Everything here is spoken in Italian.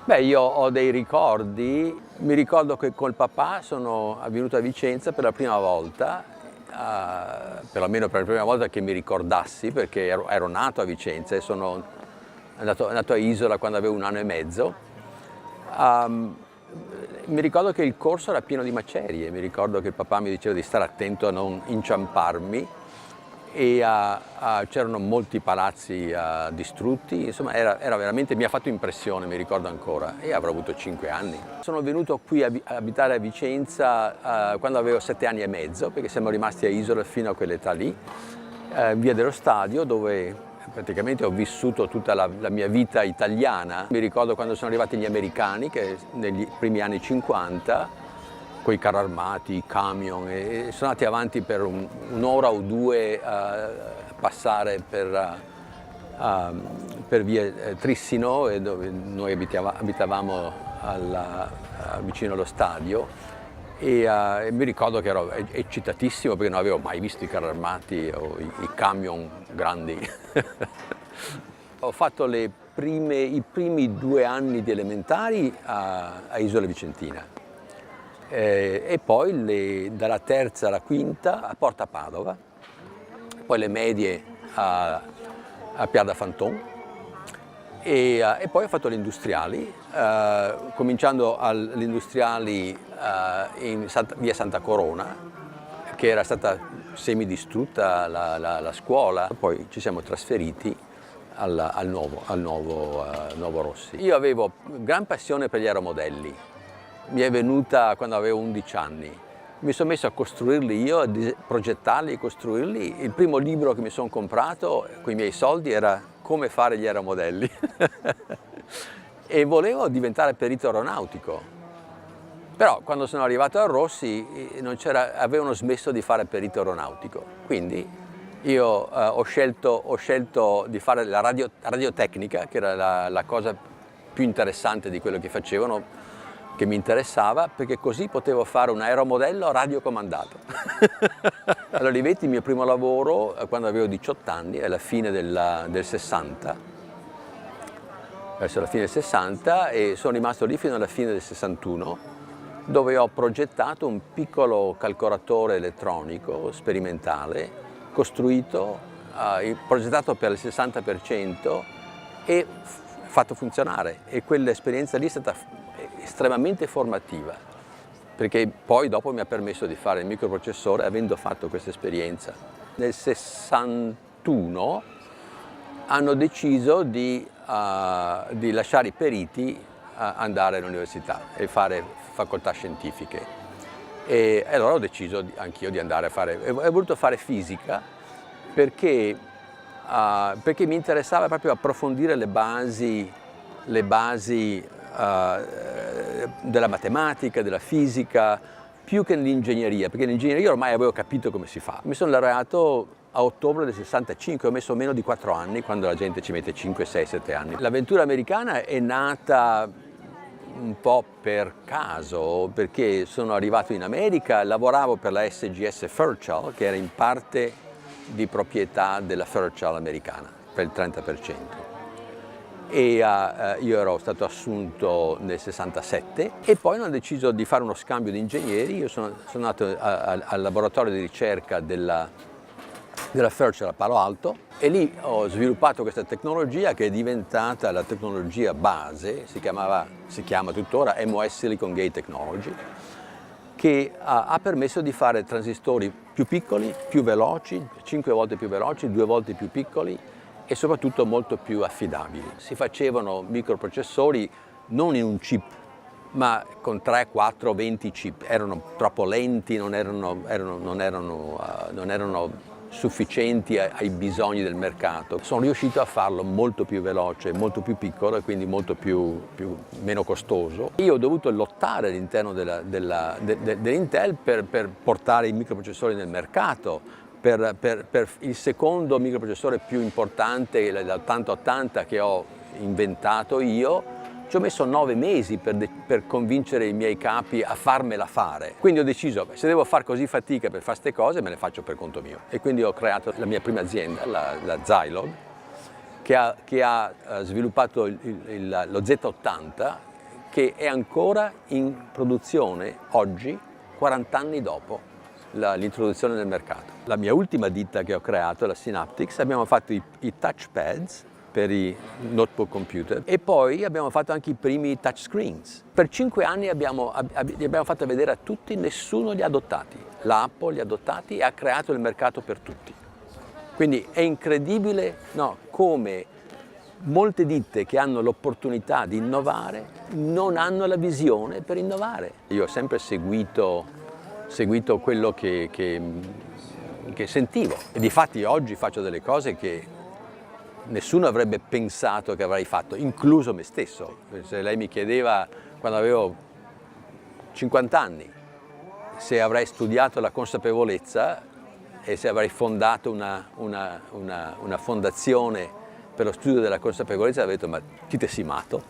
Beh, io ho dei ricordi, mi ricordo che col papà sono venuto a Vicenza per la prima volta, perlomeno per la prima volta che mi ricordassi, perché ero nato a Vicenza e sono andato a Isola quando avevo 1 anno e mezzo. Um, Mi ricordo che il corso era pieno di macerie, mi ricordo che il papà mi diceva di stare attento a non inciamparmi e c'erano molti palazzi distrutti, insomma era veramente, mi ha fatto impressione, mi ricordo ancora, e avrò avuto 5 anni. Sono venuto qui a abitare a Vicenza quando avevo 7 anni e mezzo, perché siamo rimasti a Isola fino a quell'età lì, via dello Stadio, dove praticamente ho vissuto tutta la mia vita italiana. Mi ricordo quando sono arrivati gli americani, che negli primi anni 50, con i carri armati, i camion, e sono andati avanti per un'ora o due a passare per via Trissino, dove noi abitavamo vicino allo stadio. E mi ricordo che ero eccitatissimo perché non avevo mai visto i carri armati o i camion grandi. Ho fatto i primi 2 anni di elementari a Isola Vicentina e poi dalla terza alla quinta a Porta Padova, poi le medie a Piazza Fanton e poi ho fatto le industriali, cominciando alle industriali in via Santa Corona, che era stata semidistrutta la scuola, poi ci siamo trasferiti al nuovo Rossi. Io avevo gran passione per gli aeromodelli, mi è venuta quando avevo 11 anni. Mi sono messo a costruirli io, a progettarli e costruirli. Il primo libro che mi sono comprato con i miei soldi era Come fare gli aeromodelli e volevo diventare perito aeronautico. Però quando sono arrivato a Rossi avevano smesso di fare perito aeronautico, quindi io ho scelto di fare la radiotecnica, che era la cosa più interessante di quello che facevano, che mi interessava, perché così potevo fare un aeromodello radiocomandato. Allora, Olivetti, il mio primo lavoro, quando avevo 18 anni, alla fine del 60, verso la fine del 60, e sono rimasto lì fino alla fine del 61, dove ho progettato un piccolo calcolatore elettronico sperimentale, costruito, progettato per il 60% e fatto funzionare. E quell'esperienza lì è stata estremamente formativa, perché poi dopo mi ha permesso di fare il microprocessore avendo fatto questa esperienza. Nel 61 hanno deciso di lasciare i periti andare all'università e fare facoltà scientifiche. E allora ho deciso anch'io di andare a fare, ho voluto fare fisica perché mi interessava proprio approfondire le basi della matematica, della fisica, più che l'ingegneria, perché l'ingegneria ormai avevo capito come si fa. Mi sono laureato a ottobre del 65, ho messo meno di 4 anni, quando la gente ci mette 5, 6, 7 anni. L'avventura americana è nata un po' per caso, perché sono arrivato in America, lavoravo per la SGS Fairchild, che era in parte di proprietà della Fairchild americana, per il 30%. E io ero stato assunto nel 67 e poi hanno deciso di fare uno scambio di ingegneri. Io sono andato al laboratorio di ricerca della Fairchild a Palo Alto e lì ho sviluppato questa tecnologia che è diventata la tecnologia base, si chiama tuttora MOS Silicon Gate Technology, che ha permesso di fare transistori più piccoli, più veloci, 5 volte più veloci, 2 volte più piccoli, e soprattutto molto più affidabili. Si facevano microprocessori non in un chip, ma con 3, 4, 20 chip. Erano troppo lenti, non erano sufficienti ai bisogni del mercato. Sono riuscito a farlo molto più veloce, molto più piccolo e quindi molto meno costoso. Io ho dovuto lottare all'interno dell'Intel per portare i microprocessori nel mercato. Per il secondo microprocessore più importante, l'8080, che ho inventato io, ci ho messo 9 mesi per convincere i miei capi a farmela fare. Quindi ho deciso, se devo fare così fatica per fare queste cose, me le faccio per conto mio. E quindi ho creato la mia prima azienda, la Zilog, che ha sviluppato lo Z80, che è ancora in produzione oggi, 40 anni dopo l'introduzione nel mercato. La mia ultima ditta che ho creato, la Synaptics, abbiamo fatto i touchpads per i notebook computer e poi abbiamo fatto anche i primi touchscreens. Per 5 anni li abbiamo fatto vedere a tutti, nessuno li ha adottati. La Apple li ha adottati e ha creato il mercato per tutti. Quindi è incredibile, no, come molte ditte che hanno l'opportunità di innovare non hanno la visione per innovare. Io ho sempre seguito quello che sentivo e difatti oggi faccio delle cose che nessuno avrebbe pensato che avrei fatto, incluso me stesso. Se lei mi chiedeva quando avevo 50 anni se avrei studiato la consapevolezza e se avrei fondato una fondazione per lo studio della consapevolezza, avrei detto: ma chi te sei matto?